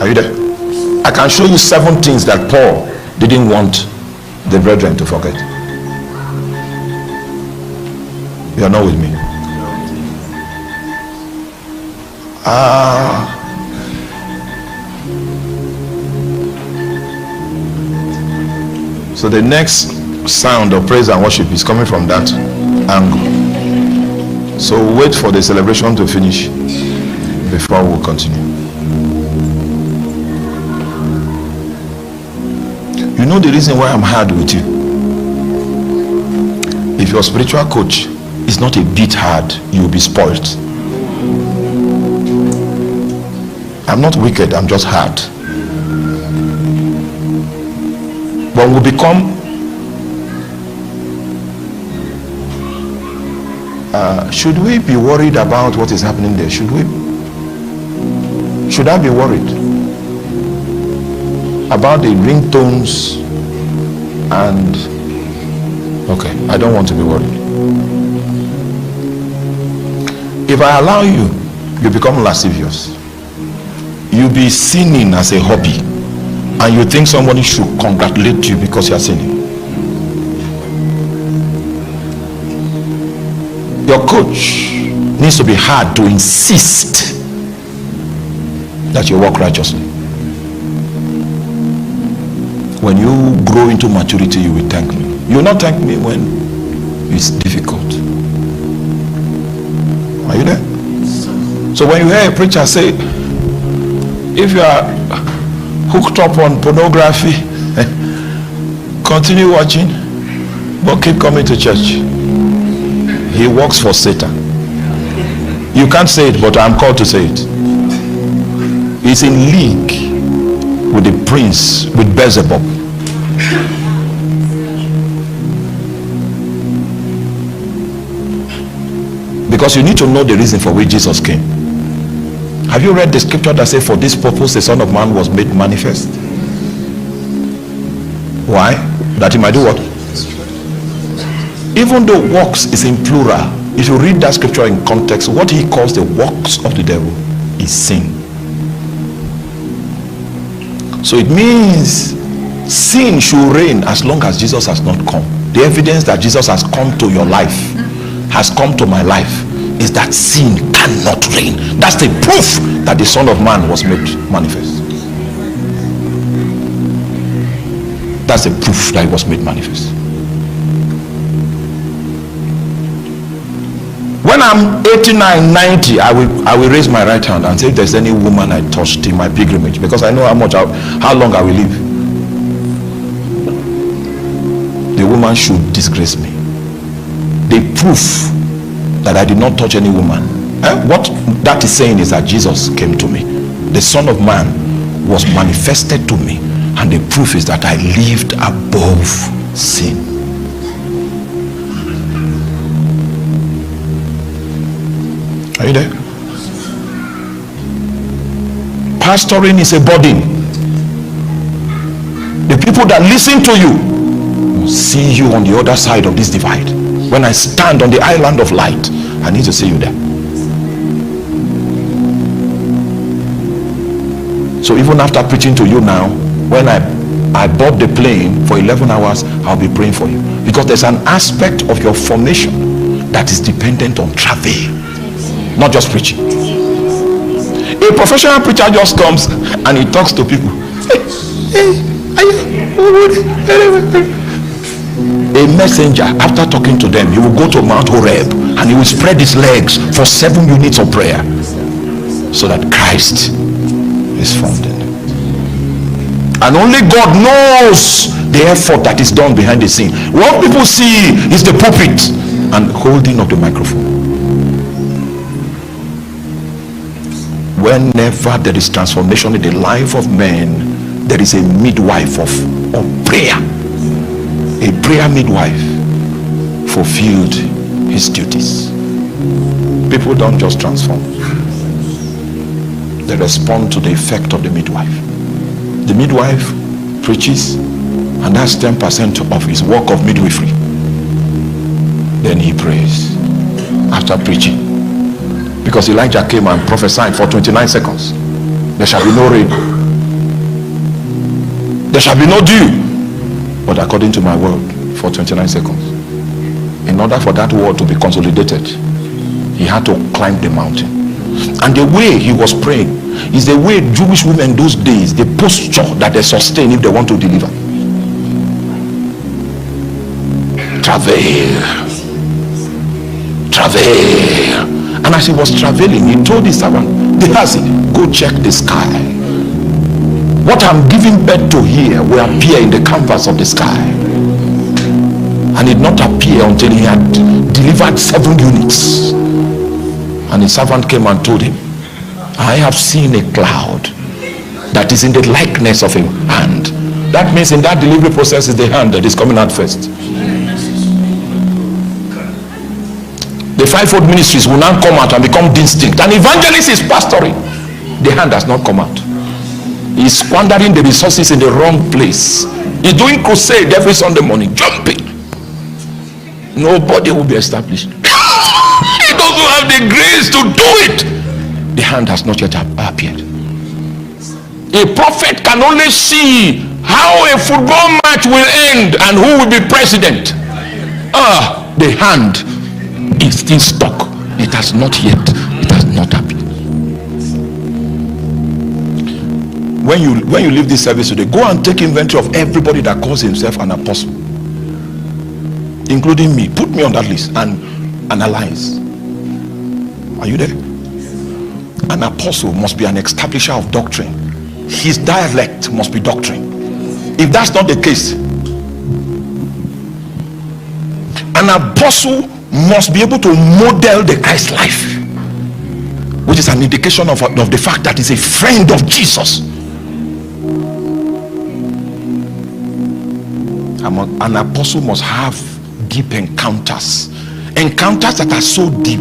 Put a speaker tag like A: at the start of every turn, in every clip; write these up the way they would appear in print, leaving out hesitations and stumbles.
A: Are you there? I can show you 7 things that Paul didn't want the brethren to forget. You are not with me. So the next sound of praise and worship is coming from that angle. So wait for the celebration to finish before we continue. You know the reason why I'm hard with you? If your spiritual coach is not a bit hard, you will be spoiled. I'm not wicked, I'm just hard. When we become should we be worried about what is happening there? Should I be worried about the ringtones? And okay, I don't want to be worried. If I allow you, you become lascivious. You be sinning as a hobby, and you think somebody should congratulate you because you are sinning. Your coach needs to be hard to insist that you walk righteously. When you grow into maturity, you will thank me. You will not thank me when it's difficult. Are you there? So when you hear a preacher say, if you are hooked up on pornography, continue watching, but keep coming to church. He works for Satan. You can't say it, but I'm called to say it. He's in league with the prince, with Beelzebub. Because you need to know the reason for which Jesus came. Have you read the scripture that says, for this purpose the Son of Man was made manifest? Why? That he might do what? Even though works is in plural, if you read that scripture in context, what he calls the works of the devil is sin. So it means sin should reign as long as Jesus has not come. The evidence that Jesus has come to your life, has come to my life, is that sin cannot reign. That's the proof that the Son of Man was made manifest. That's the proof that he was made manifest. When I'm 89, 90, I will raise my right hand and say, if there's any woman I touched in my pilgrimage, because I know how long I will live, the woman should disgrace me. The proof that I did not touch any woman. What that is saying is that Jesus came to me. The Son of Man was manifested to me, and the proof is that I lived above sin. Are you there? Pastoring is a burden. The people that listen to you will see you on the other side of this divide. When I stand on the island of light, I need to see you there. So even after preaching to you now, when I board the plane for 11 hours, I'll be praying for you. Because there's an aspect of your formation that is dependent on travel, not just preaching. A professional preacher just comes and he talks to people. A messenger, after talking to them, he will go to Mount Horeb and he will spread his legs for 7 units of prayer so that Christ is formed in him. And only God knows the effort that is done behind the scene. What people see is the pulpit and holding of the microphone. Whenever there is transformation in the life of men, there is a midwife of prayer. A prayer midwife fulfilled his duties. People don't just transform, they respond to the effect of the midwife. The midwife preaches, and that's 10% of his work of midwifery. Then he prays after preaching, because Elijah came and prophesied for 29 seconds. There shall be no rain. There shall be no dew, but according to my word, for 29 seconds. In order for that word to be consolidated, he had to climb the mountain. And the way he was praying is the way Jewish women those days, the posture that they sustain if they want to deliver. Travail. And as he was traveling, he told his servant, Gehazi, go check the sky. What I'm giving birth to here will appear in the canvas of the sky. And it did not appear until he had delivered 7 units. And his servant came and told him, I have seen a cloud that is in the likeness of a hand. That means in that delivery process is the hand that is coming out first. The fivefold ministries will now come out and become distinct. An evangelist is pastoring. The hand has not come out. He's squandering the resources in the wrong place. He's doing crusade every Sunday morning, jumping. Nobody will be established. He doesn't have the grace to do it. The hand has not yet appeared. A prophet can only see how a football match will end and who will be president. The hand is still stuck. It has not happened. When you leave this service today, go and take inventory of everybody that calls himself an apostle, including me. Put me on that list and analyze. Are you there? An apostle must be an establisher of doctrine. His dialect must be doctrine. If that's not the case, an apostle must be able to model the Christ life, which is an indication of the fact that he's a friend of Jesus. An apostle must have deep encounters that are so deep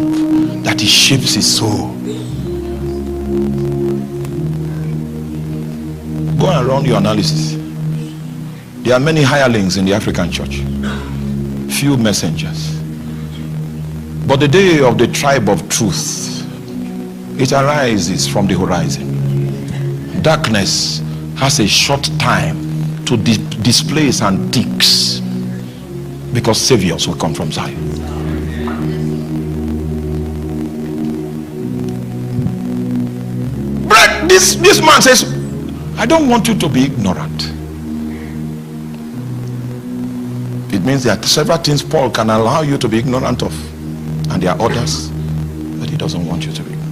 A: that it shapes his soul. Go and run your analysis. There are many hirelings in the African church, few messengers. But the day of the tribe of truth, it arises from the horizon. Darkness has a short time to display its antiques, because saviors will come from Zion. But this man says, I don't want you to be ignorant. It means there are several things Paul can allow you to be ignorant of, and there are others that he doesn't want you to be ignorant.